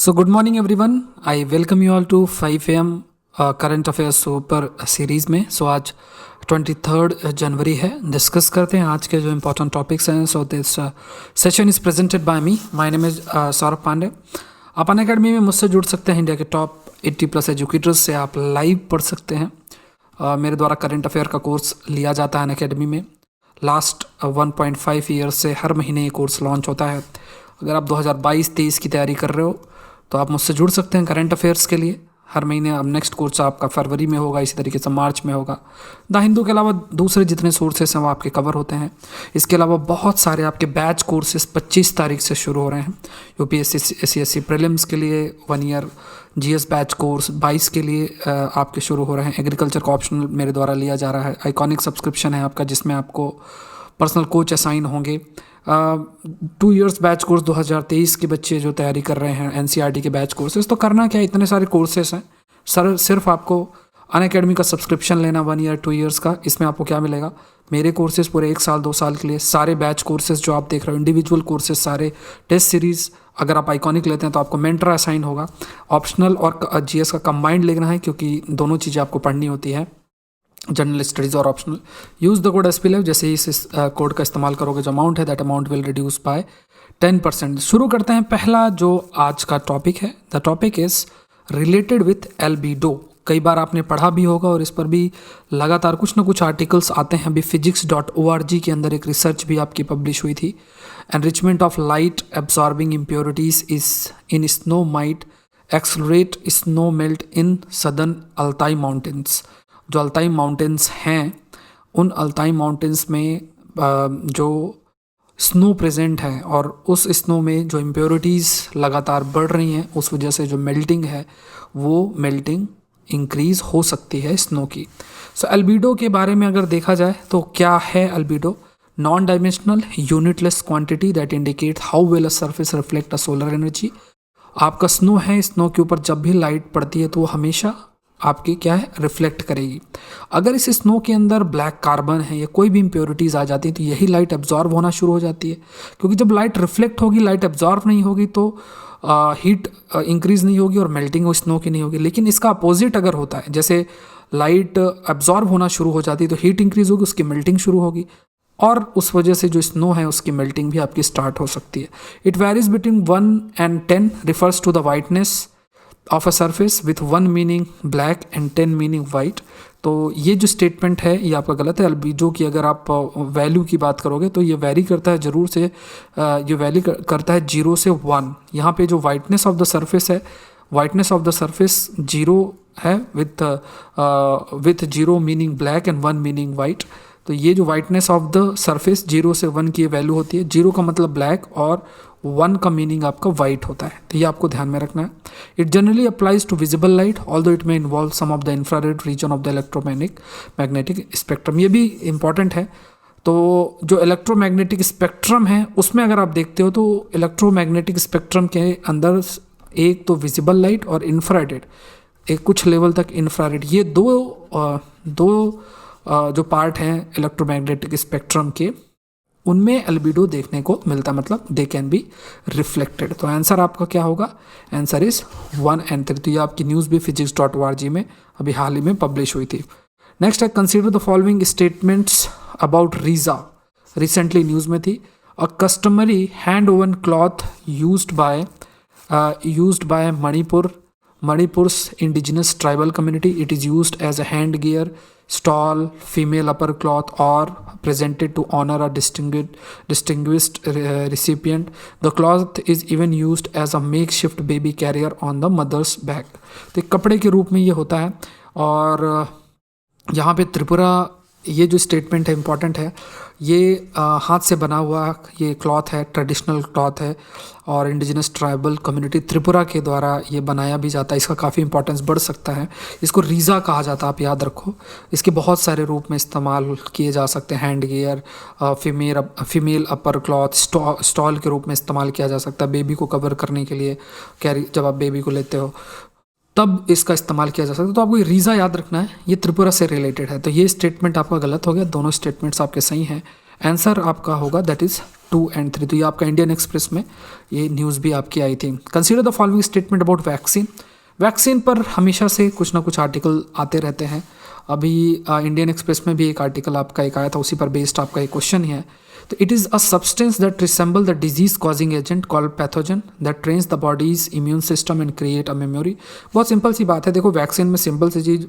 So, good morning everyone. I welcome you all to 5 am current affairs super series में. सो आज 23 जनवरी है. Discuss करते हैं आज के जो इम्पोर्टेंट टॉपिक्स हैं. So this session is presented by me. My name is Saurabh Pandey. आप अनअकैडमी में मुझसे जुड़ सकते हैं. इंडिया के टॉप 80+ एजुकेटर्स से आप लाइव पढ़ सकते हैं. मेरे द्वारा करंट अफेयर का कोर्स लिया जाता है अनअकैडमी में. लास्ट 1.5 ईयर से हर महीने ये कोर्स लॉन्च होता है. अगर आप 2022-23 की तैयारी कर रहे हो तो आप मुझसे जुड़ सकते हैं करंट अफेयर्स के लिए हर महीने. अब नेक्स्ट कोर्स आपका फरवरी में होगा, इसी तरीके से मार्च में होगा. द हिंदू के अलावा दूसरे जितने सोर्सेस हैं वो आपके कवर होते हैं. इसके अलावा बहुत सारे आपके बैच कोर्सेज 25 तारीख से शुरू हो रहे हैं. यूपीएससी SC प्रीलिम्स के लिए 1 ईयर GS बैच कोर्स 22 के लिए आपके शुरू हो रहे हैं. एग्रीकल्चर का ऑप्शनल मेरे द्वारा लिया जा रहा है. आइकॉनिक सब्सक्रिप्शन है आपका जिसमें आपको पर्सनल कोच असाइन होंगे. 2 इयर्स बैच कोर्स 2023 के बच्चे जो तैयारी कर रहे हैं NCERT के बैच कोर्सेज. तो करना क्या, इतने सारे कोर्सेज हैं सर. सिर्फ आपको अनअकैडमी का सब्सक्रिप्शन लेना 1 ईयर 2 इयर्स का. इसमें आपको क्या मिलेगा, मेरे कोर्सेज पूरे 1 साल 2 साल के लिए, सारे बैच कोर्सेज जो आप देख रहे हो, इंडिविजुअल कोर्सेज, सारे टेस्ट सीरीज़. अगर आप आइकॉनिक लेते हैं तो आपको मेंटर असाइन होगा. ऑप्शनल और GS का कंबाइंड लेना है क्योंकि दोनों चीज़ें आपको पढ़नी होती है, जनरल स्टडीज़ और optional. Use the code SPLive. जैसे ही इस कोड का इस्तेमाल करोगे जो अमाउंट है that amount will reduce by 10%. शुरू करते हैं. पहला जो आज का टॉपिक है, the topic is related with albedo. कई बार आपने पढ़ा भी होगा और इस पर भी लगातार कुछ ना कुछ आर्टिकल्स आते हैं. अभी physics.org के अंदर एक रिसर्च भी आपकी पब्लिश हुई थी. Enrichment of light absorbing impurities is in snow might accelerate snow melt in southern Altai mountains. जो अल्ताई माउंटेन्स हैं उन अल्ताई माउंटेन्स में जो स्नो प्रेजेंट है और उस स्नो में जो इम्प्योरिटीज़ लगातार बढ़ रही हैं उस वजह से जो मेल्टिंग है वो मेल्टिंग इंक्रीज़ हो सकती है स्नो की. सो एल्बिडो के बारे में अगर देखा जाए तो क्या है albedo? Non dimensional unitless quantity that indicate how well a surface reflect a solar energy. आपका स्नो है, स्नो के ऊपर जब भी लाइट पड़ती है तो वो हमेशा आपकी क्या है, रिफ्लेक्ट करेगी. अगर इस स्नो के अंदर ब्लैक कार्बन है या कोई भी इम्प्योरिटीज़ आ जाती है तो यही लाइट एब्जॉर्व होना शुरू हो जाती है. क्योंकि जब लाइट रिफ्लेक्ट होगी, लाइट एब्जॉर्व नहीं होगी तो हीट इंक्रीज़ नहीं होगी और मेल्टिंग स्नो की नहीं होगी. लेकिन इसका अपोजिट अगर होता है, जैसे लाइट एब्जॉर्व होना शुरू हो जाती है तो हीट इंक्रीज़ होगी, उसकी मेल्टिंग शुरू होगी और उस वजह से जो स्नो है उसकी मेल्टिंग भी आपकी स्टार्ट हो सकती है. It varies between 1 and 10 refers to the whiteness of a surface with 1 meaning black and 10 meaning white. तो ये जो स्टेटमेंट है ये आपका गलत है. एल्बिडो की अगर आप वैल्यू की बात करोगे तो ये वेरी करता है ज़रूर से, ये वैली करता है 0 से 1. यहाँ पे जो वाइटनेस ऑफ द सरफेस है, वाइटनेस ऑफ द सरफेस 0 है with 0 meaning black and 1 meaning white. तो ये जो वाइटनेस ऑफ द सरफेस 0 से 1 की वैल्यू होती है. 0 का मतलब ब्लैक और 1 का मीनिंग आपका वाइट होता है. तो ये आपको ध्यान में रखना है. It generally applies to visible light although it may involve some of the infrared region of the electromagnetic spectrum. ये भी इंपॉर्टेंट है. तो जो इलेक्ट्रोमैग्नेटिक स्पेक्ट्रम है उसमें अगर आप देखते हो तो इलेक्ट्रोमैग्नेटिक स्पेक्ट्रम के अंदर एक तो विजिबल लाइट और इंफ्रारेड, एक कुछ लेवल तक इंफ्रारेड, ये दो जो पार्ट हैं इलेक्ट्रोमैग्नेटिक स्पेक्ट्रम के, उनमें एल्बिडो देखने को मिलता है. मतलब दे कैन बी रिफ्लेक्टेड. तो आंसर आपका क्या होगा? Answer is 1 and 3. तो ये आपकी न्यूज़ भी physics.org में अभी हाल ही में पब्लिश हुई थी. नेक्स्ट है, consider the following statements about Risa. Recently news में थी. A customary hand woven cloth used by Manipur's indigenous tribal community. It is used as a hand gear, stole, female upper cloth, or presented to honor a distinguished recipient. The cloth is even used as a makeshift baby carrier on the mother's back. तो कपड़े के रूप में ये होता है. और यहाँ पे त्रिपुरा, ये जो स्टेटमेंट है इम्पॉर्टेंट है. ये हाथ से बना हुआ ये क्लॉथ है, ट्रेडिशनल क्लॉथ है और इंडिजिनस ट्राइबल कम्युनिटी त्रिपुरा के द्वारा ये बनाया भी जाता है. इसका काफ़ी इंपॉर्टेंस बढ़ सकता है. इसको रीज़ा कहा जाता है, आप याद रखो. इसके बहुत सारे रूप में इस्तेमाल किए जा सकते हैं. हैंड गियर, फीमेल अपर क्लॉथ, स्टॉल के रूप में इस्तेमाल किया जा सकता है. बेबी को कवर करने के लिए कैरी, जब आप बेबी को लेते हो तब इसका इस्तेमाल किया जा सकता है. तो आपको ये रीज़ा याद रखना है, ये त्रिपुरा से रिलेटेड है. तो ये स्टेटमेंट आपका गलत हो गया. दोनों स्टेटमेंट्स आपके सही हैं. आंसर आपका होगा दैट इज़ 2 और 3। तो ये आपका इंडियन एक्सप्रेस में ये न्यूज़ भी आपकी आई थी। Consider the following statement about vaccine. Vaccine पर हमेशा से कुछ ना कुछ आर्टिकल आते रहते हैं। अभी इंडियन एक्सप्रेस में भी एक आर्टिकल आपका एक आया था, उसी पर बेस्ड आपका एक क्वेश्चन ही है। तो it is a substance that resemble the disease causing agent called pathogen that trains the bodies immune system and create a memory. बहुत सिंपल सी बात है। देखो, वैक्सीन में सिंपल सी चीज़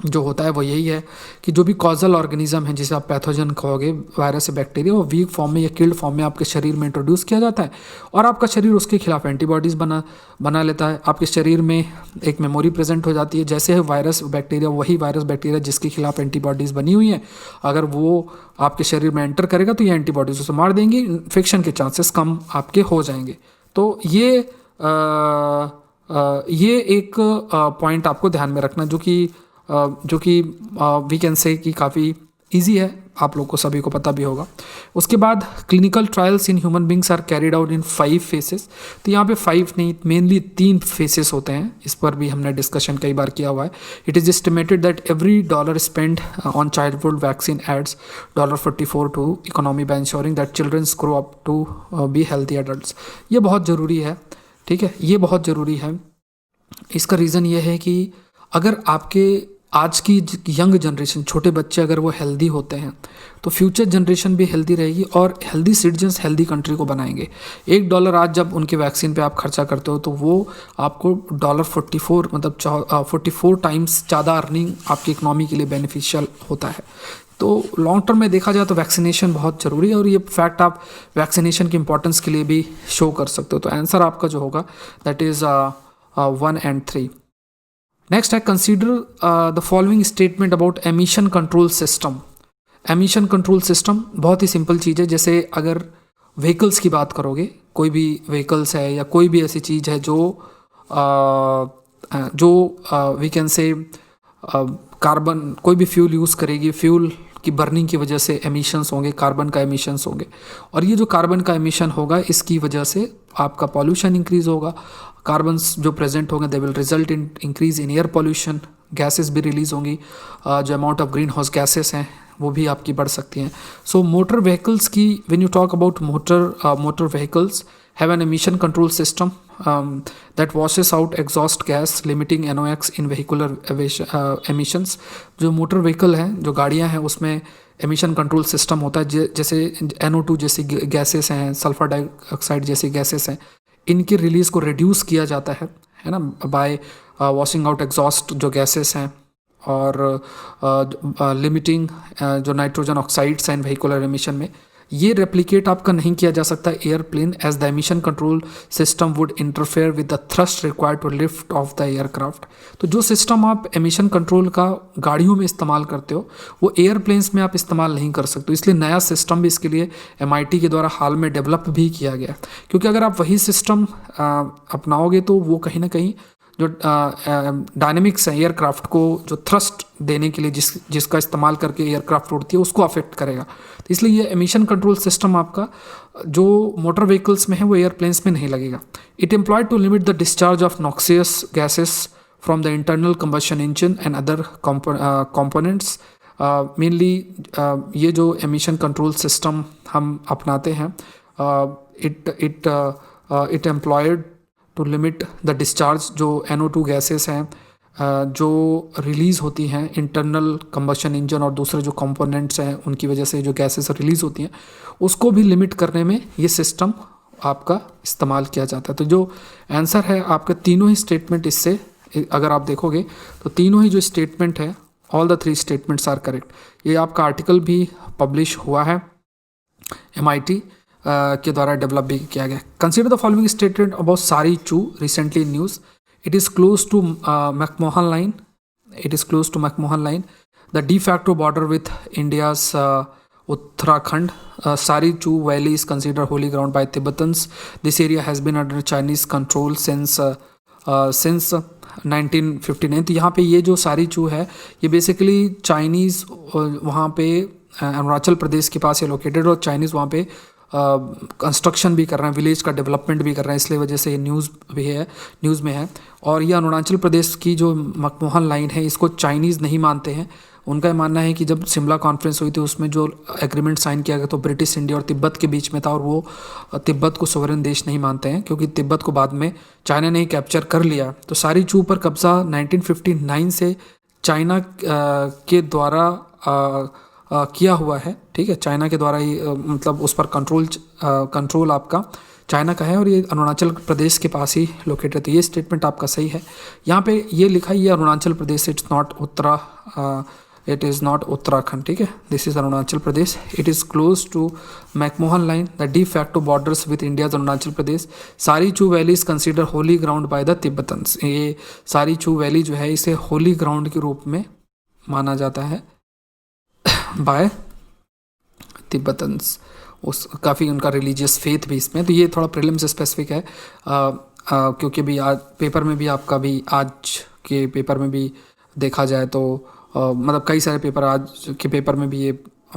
जो होता है वो यही है कि जो भी कॉजल ऑर्गेनिज्म है, जिसे आप पैथोजन कहोगे, वायरस या बैक्टीरिया, वो वीक फॉर्म में या किल्ड फॉर्म में आपके शरीर में इंट्रोड्यूस किया जाता है और आपका शरीर उसके खिलाफ एंटीबॉडीज़ बना लेता है। आपके शरीर में एक मेमोरी प्रेजेंट हो जाती है। जैसे है वायरस बैक्टीरिया, वही वायरस बैक्टीरिया जिसके खिलाफ एंटीबॉडीज़ बनी हुई हैं, अगर वो आपके शरीर में एंटर करेगा तो ये एंटीबॉडीज़ उसे मार देंगी, इन्फेक्शन के चांसेस कम आपके हो जाएंगे। तो ये एक पॉइंट आपको ध्यान में रखना, जो कि वी कैन से कि काफ़ी इजी है, आप लोग को सभी को पता भी होगा। उसके बाद clinical trials in human beings are carried out in 5 phases. तो यहाँ पे 5 नहीं, मेनली 3 फेसेस होते हैं। इस पर भी हमने डिस्कशन कई बार किया हुआ है। It is estimated that every dollar spend on childhood vaccine adds $44 to economy by insuring that childrens grow up to be healthy adults. ये बहुत ज़रूरी है, ठीक है, ये बहुत ज़रूरी है। इसका रीज़न ये है कि अगर आपके आज की यंग जनरेशन, छोटे बच्चे अगर वो हेल्दी होते हैं तो फ्यूचर जनरेशन भी हेल्दी रहेगी और हेल्दी सिटीजन्स हेल्दी कंट्री को बनाएंगे। $1 आज जब उनके वैक्सीन पे आप खर्चा करते हो तो वो आपको $44 मतलब 44 टाइम्स ज़्यादा अर्निंग आपकी इकनॉमी के लिए बेनिफिशियल होता है। तो लॉन्ग टर्म में देखा जाए तो वैक्सीनेशन बहुत ज़रूरी है और ये फैक्ट आप वैक्सीनेशन की इंपॉर्टेंस के लिए भी शो कर सकते हो। तो आंसर आपका जो होगा दैट इज़ 1 और 3। नेक्स्ट है consider the following statement about emission control system. Emission control system बहुत ही सिंपल चीज़ है। जैसे अगर व्हीकल्स की बात करोगे, कोई भी व्हीकल्स है या कोई भी ऐसी चीज़ है जो वी कैन से कार्बन, कोई भी फ्यूल यूज़ करेगी, फ्यूल की बर्निंग की वजह से एमिशंस होंगे, कार्बन का एमिशंस होंगे और ये जो कार्बन का एमिशन होगा इसकी वजह से आपका पॉल्यूशन इंक्रीज होगा। कार्बन्स जो प्रेजेंट होंगे they will result in increase in air pollution, gases भी रिलीज होंगी, जो amount of green house gases हैं वो भी आपकी बढ़ सकती हैं। सो मोटर व्हीकल्स की, when you talk about motor vehicles have an emission control system that washes out exhaust gas limiting NOx in vehicular emissions। जो मोटर व्हीकल हैं, जो गाड़ियां हैं, उसमें एमिशन कंट्रोल सिस्टम होता है। जैसे NO2 जैसी गैसेस हैं, सल्फर डाइऑक्साइड जैसी गैसेस हैं, इनके रिलीज़ को रिड्यूस किया जाता है ना, बाय वॉशिंग आउट एग्जॉस्ट जो गैसेस हैं और लिमिटिंग जो नाइट्रोजन ऑक्साइड्स हैं व्हीकुलर एमिशन में। ये रेप्लिकेट आपका नहीं किया जा सकता airplane, as the emission control system would interfere with the thrust required to lift off the aircraft. तो जो सिस्टम आप एमिशन कंट्रोल का गाड़ियों में इस्तेमाल करते हो वो एयरप्लेन्स में आप इस्तेमाल नहीं कर सकते। इसलिए नया सिस्टम भी इसके लिए MIT के द्वारा हाल में डेवलप भी किया गया, क्योंकि अगर आप वही सिस्टम अपनाओगे तो वो कहीं ना कहीं जो डायनेमिक्स है एयरक्राफ्ट को, जो थ्रस्ट देने के लिए जिसका इस्तेमाल करके एयरक्राफ्ट उड़ती है, उसको अफेक्ट करेगा। तो इसलिए ये एमिशन कंट्रोल सिस्टम आपका जो मोटर व्हीकल्स में है वो एयरप्लेन्स में नहीं लगेगा। It employed to limit the discharge of noxious gases from the internal combustion engine and other components. Mainly ये जो एमिशन कंट्रोल सिस्टम हम अपनाते हैं, it employed to limit the discharge, जो NO2 गैसेस हैं जो रिलीज़ होती हैं इंटरनल कंबशन इंजन और दूसरे जो कंपोनेंट्स हैं उनकी वजह से जो गैसेस रिलीज़ होती हैं, उसको भी लिमिट करने में ये सिस्टम आपका इस्तेमाल किया जाता है। तो जो आंसर है आपके तीनों ही स्टेटमेंट, इससे अगर आप देखोगे तो तीनों ही जो स्टेटमेंट है, all the 3 statements are correct. ये आपका आर्टिकल भी पब्लिश हुआ है, MIT के द्वारा डेवलप भी किया गया। Consider the following statement about Sari Chu recently in news. It is close to McMahon line. It is close to McMahon line, the de facto border with India's Uttarakhand. Sari Chu valley is consider holy ground by Tibetans. This area has been under Chinese control since 1959। तो यहाँ पे ये जो सारी चू है ये basically Chinese वहाँ पे अरुणाचल प्रदेश के पास है लोकेटेड, और चाइनीज़ वहाँ पे कंस्ट्रक्शन भी कर रहे हैं, विलेज का डेवलपमेंट भी कर रहे हैं, इसलिए वजह से ये न्यूज़ में है। और ये अरुणाचल प्रदेश की जो मैकमोहन लाइन है इसको चाइनीज़ नहीं मानते हैं, उनका मानना है कि जब शिमला कॉन्फ्रेंस हुई थी उसमें जो एग्रीमेंट साइन किया गया तो ब्रिटिश इंडिया और तिब्बत के बीच में था, और वो तिब्बत को सोवरेन देश नहीं मानते हैं क्योंकि तिब्बत को बाद में चाइना ने ही कैप्चर कर लिया। तो सारी चू पर कब्जा 1959 से चाइना के द्वारा किया हुआ है, ठीक है, चाइना के द्वारा ही मतलब उस पर कंट्रोल आपका चाइना का है, और ये अरुणाचल प्रदेश के पास ही लोकेटेड है। तो ये स्टेटमेंट आपका सही है। यहाँ पे ये लिखा है ये Arunachal Pradesh, it is not Uttarakhand, ठीक है, this is Arunachal Pradesh. It is close to McMahon line the de facto borders with India Arunachal Pradesh. Tsari Chu valley is consider holy ground by the Tibetans. ये सारी चू वैली जो है इसे होली ग्राउंड के रूप में माना जाता है बाय तिब्बतन्स। उस काफ़ी उनका रिलीजियस फेथ भी इसमें। तो ये थोड़ा प्रीलिम्स स्पेसिफिक है क्योंकि भी आज पेपर में भी आपका भी आज के पेपर में भी देखा जाए तो मतलब कई सारे पेपर आज के पेपर में भी ये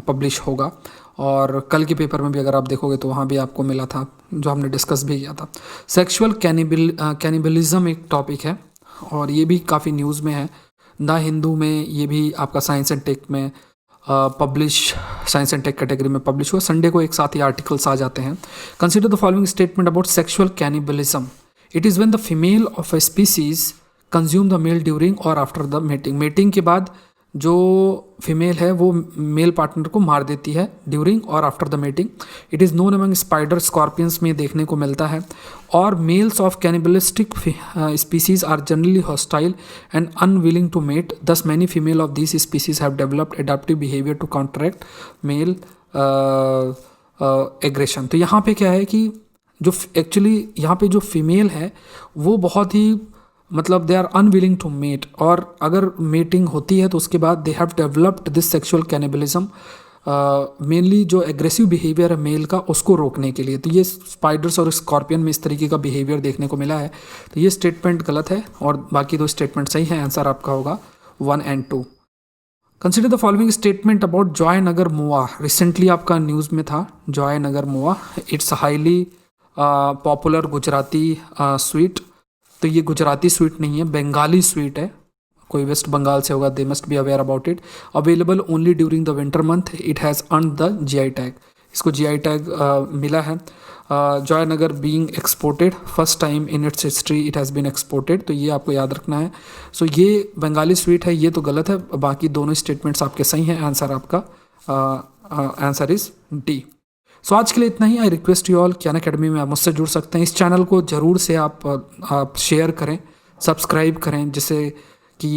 पब्लिश होगा, और कल के पेपर में भी अगर आप देखोगे तो वहाँ भी आपको मिला था जो हमने डिस्कस भी किया था। सेक्सुअल कैनिबलिज्म एक टॉपिक है और ये भी काफ़ी न्यूज़ में है। द हिंदू में ये भी आपका साइंस एंड टेक में साइंस एंड टेक कैटेगरी में पब्लिश हुआ। संडे को एक साथ ही आर्टिकल्स आ जाते हैं। Consider the following statement about sexual cannibalism. It is when the female of a species consume the male during और आफ्टर द मेटिंग। मेटिंग के बाद जो फीमेल है वो मेल पार्टनर को मार देती है ड्यूरिंग और after the mating. It is known among spider scorpions में देखने को मिलता है। और males of cannibalistic species are generally hostile and unwilling to mate, thus many female of this species have developed adaptive behaviour to counteract male aggression. तो यहाँ पे क्या है कि जो एक्चुअली यहाँ पे जो फीमेल है वो बहुत ही मतलब they are unwilling to mate, और अगर मेटिंग होती है तो उसके बाद they have developed this sexual cannibalism, mainly जो एग्रेसिव बिहेवियर है मेल का उसको रोकने के लिए। तो ये स्पाइडर्स और स्कॉर्पियन में इस तरीके का बिहेवियर देखने को मिला है। तो ये स्टेटमेंट गलत है और बाकी दो स्टेटमेंट सही है। आंसर आपका होगा 1 और 2। Consider the following statement about Joynagar Moa. Recently आपका न्यूज़ में था Joynagar Moa. It's highly popular Gujarati sweet. तो ये गुजराती स्वीट नहीं है, बंगाली स्वीट है। कोई वेस्ट बंगाल से होगा, they must be aware about it. Available only during the winter month. It has earn the GI tag. इसको जीआई टैग मिला है। Joynagar being exported first time in its history it has been exported. तो ये आपको याद रखना है। सो ये बंगाली स्वीट है, ये तो गलत है। बाकी दोनों स्टेटमेंट्स आपके सही हैं। आंसर आपका आंसर इज डी। सो आज के लिए इतना ही। आई रिक्वेस्ट यू ऑल कि अनअकैडमी में आप मुझसे जुड़ सकते हैं। इस चैनल को ज़रूर से आप शेयर करें, सब्सक्राइब करें, जिससे कि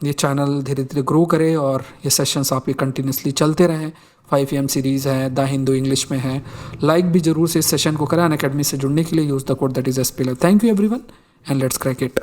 ये चैनल धीरे धीरे ग्रो करे और ये सेशंस आपके कंटिन्यूसली चलते रहें। 5am सीरीज़ है, द हिंदू इंग्लिश में है। लाइक भी ज़रूर से इस सेशन को करें। अनअकैडमी से जुड़ने के लिए use the code that is SPLF। Thank you everyone and let's crack it.